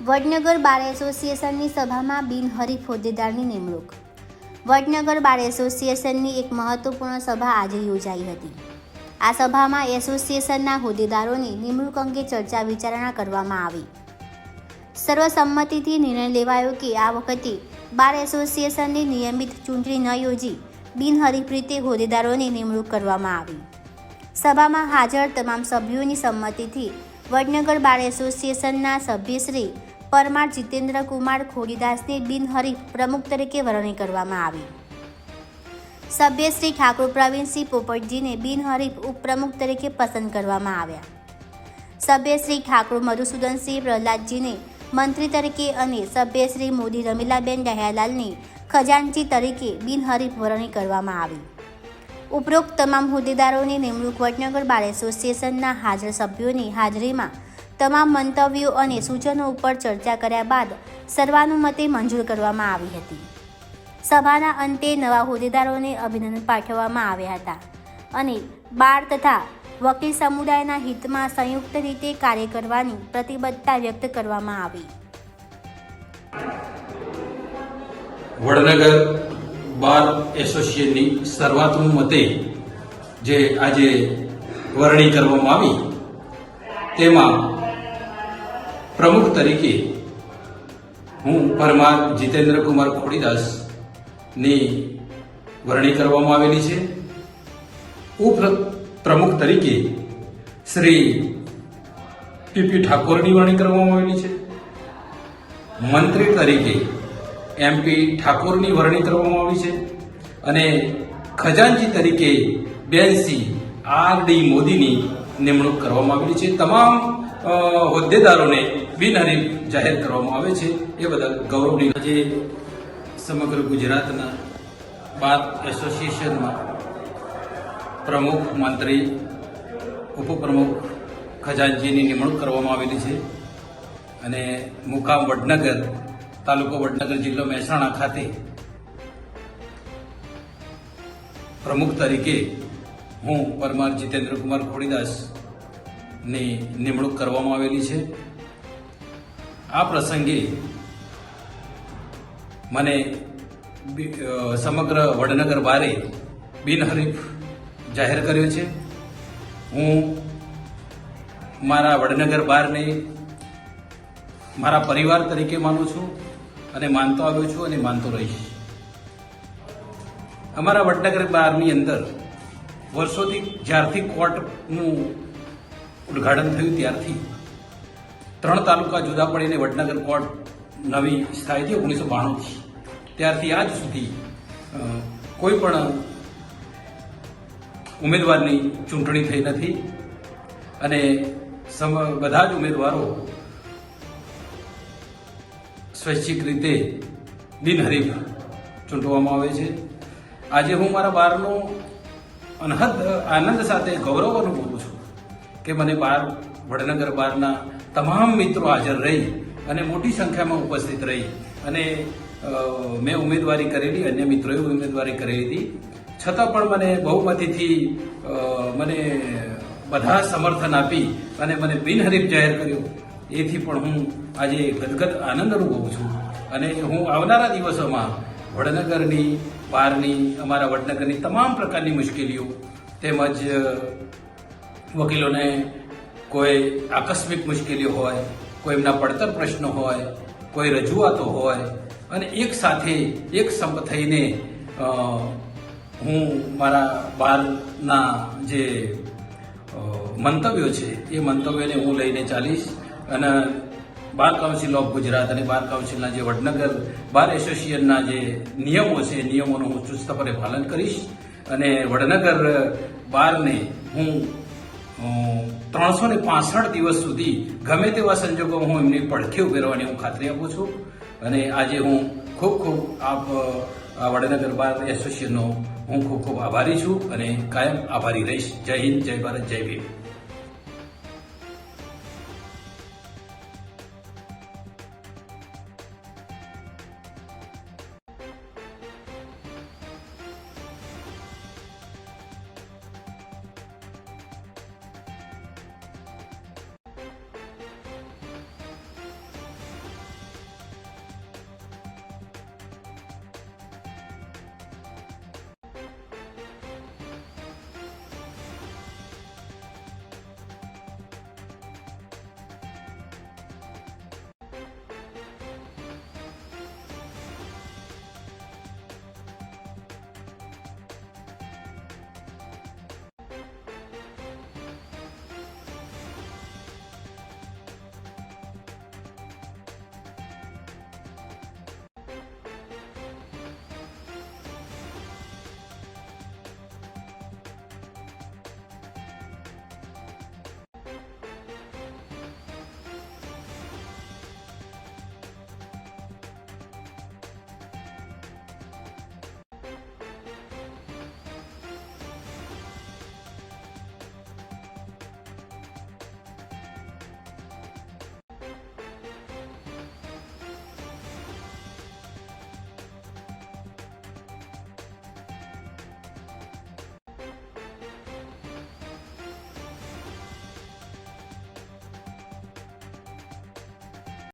વડનગર બાર એસોસિએશનની સભામાં બિનહરીફ હોદ્દેદારની નિમણૂક. વડનગર બાર એસોસિએશનની એક મહત્વપૂર્ણ સભા આજે યોજાઈ હતી. આ સભામાં એસોસિએશનના હોદ્દેદારોની નિમણૂક અંગે ચર્ચા વિચારણા કરવામાં આવી. સર્વસંમતિથી નિર્ણય લેવાયો કે આ વખતે બાર એસોસિએશનની નિયમિત ચૂંટણી ન યોજી બિનહરીફ રીતે હોદ્દેદારોની નિમણૂક કરવામાં આવી. સભામાં હાજર તમામ સભ્યોની સંમતિથી વડનગર બાર એસોસિએશનના સભ્યશ્રી પરમાર જીતેન્દ્રકુમાર ખોડીદાસને બિનહરીફ પ્રમુખ તરીકે વરણી કરવામાં આવી. સભ્યશ્રી ઠાકોર પ્રવીણસિંહ પોપટજીને બિનહરીફ ઉપપ્રમુખ તરીકે પસંદ કરવામાં આવ્યા. સભ્યશ્રી ઠાકોર મધુસૂદનસિંહ પ્રહલાદજીને મંત્રી તરીકે અને સભ્યશ્રી મોદી રમીલાબેન દયાલાલને ખજાનચી તરીકે બિનહરીફ વરણી કરવામાં આવી. ઉપરોક્ત તમામ હોદ્દેદારોની નિમણૂક વડનગર બાર એસોસિએશનના હાજર સભ્યોની હાજરીમાં તમામ મંતવ્યો અને સૂચનો ઉપર ચર્ચા કર્યા બાદ સર્વાનુમતે મંજૂર કરવામાં આવી હતી. સભાના અંતે નવા હોદ્દેદારોને અભિનંદન પાઠવવામાં આવ્યા હતા અને બાર તથા વકીલ સમુદાયના હિતમાં સંયુક્ત રીતે કાર્ય કરવાની પ્રતિબદ્ધતા વ્યક્ત કરવામાં આવી. વડનગર બાર એસોસિએશનની સર્વાનુમતે જે આજે વરણી કરવામાં આવી તેમાં પ્રમુખ તરીકે હું પરમાર જીતેન્દ્રકુમાર ખોડીદાસની વરણી કરવામાં આવેલી છે. ઉપપ્રમુખ તરીકે શ્રી પીપી ઠાકોરની વરણી કરવામાં આવેલી છે. મંત્રી તરીકે MP ઠાકોરની વરણી કરવામાં આવી છે અને ખજાનચી તરીકે બેનસી RD મોદીની નિમણૂક કરવામાં આવેલી છે. તમામ હોદ્દેદારોને બિનહરીફ જાહેર કરવામાં આવે છે એ બદલ ગૌરવની. આજે સમગ્ર ગુજરાતના બાર એસોસિએશનમાં પ્રમુખ, મંત્રી, ઉપપ્રમુખ, ખજાનચીની નિમણૂક કરવામાં આવેલી છે અને મુકામ વડનગર, તાલુકો વડનગર, જિલ્લો મહેસાણા ખાતે પ્રમુખ તરીકે હું પરમાર જીતેન્દ્રકુમાર ખોડીદાસની નિમણૂક કરવામાં આવેલી છે. આ પ્રસંગે મને સમગ્ર વડનગર બારે બિનહરીફ જાહેર કર્યો છે. હું મારા વડનગર બારને મારા પરિવાર તરીકે માનું છું અને માનતો આવ્યો છું અને માનતો રહીશ. અમારા વડનગર બારની અંદર વર્ષોથી જ્યારથી કોર્ટનું ઉદ્ઘાટન થયું ત્યારથી 3 તાલુકા જુદા પડીને વડનગર કોર્ટ નવી સ્થાયી થઈ 1992થી, ત્યારથી આજ સુધી કોઈ પણ ઉમેદવારની ચૂંટણી થઈ નથી અને બધા જ ઉમેદવારો સ્વૈચ્છિક રીતે બિનહરીફ ચૂંટવામાં આવે છે. આજે હું મારા બારનો અનહદ આનંદ સાથે ગૌરવ અનુભવું છું કે મને વડનગર બારના તમામ મિત્રો હાજર રહી અને મોટી સંખ્યામાં ઉપસ્થિત રહી અને મેં ઉમેદવારી કરેલી, અન્ય મિત્રોએ ઉમેદવારી કરેલી હતી, છતાં પણ મને બહુમતીથી મને બધા સમર્થન આપી અને મને બિનહરીફ જાહેર કર્યો. એથી પણ હું આજે ગદગદ આનંદ અનુભવું છું અને હું આવનારા દિવસોમાં વડનગરની બારની, અમારા વડનગરની તમામ પ્રકારની મુશ્કેલીઓ તેમજ વકીલોને કોઈ આકસ્મિક મુશ્કેલીઓ હોય, કોઈ એમના પડતર પ્રશ્નો હોય, કોઈ રજૂઆતો હોય અને એક સાથે એક સંપ થઈને હું મારા બારના જે મંતવ્યો છે એ મંતવ્યોને હું લઈને ચાલીશ અને બાર કાઉન્સિલ ઓફ ગુજરાત અને બાર કાઉન્સિલના જે વડનગર બાર એસોસિએશનના જે નિયમો છે એ નિયમોનું હું ચુસ્તપણે પાલન કરીશ અને વડનગર બારને હું 365 દિવસ સુધી ગમે તેવા સંજોગોમાં હું એમની પડખે ઉભી રહેવાની હું ખાતરી આપું છું અને આજે હું ખૂબ વડનગર બાર એસોસિએશનનો હું ખૂબ આભારી છું અને કાયમ આભારી રહીશ. જય હિન્દ, જય ભારત, જય ભીમ.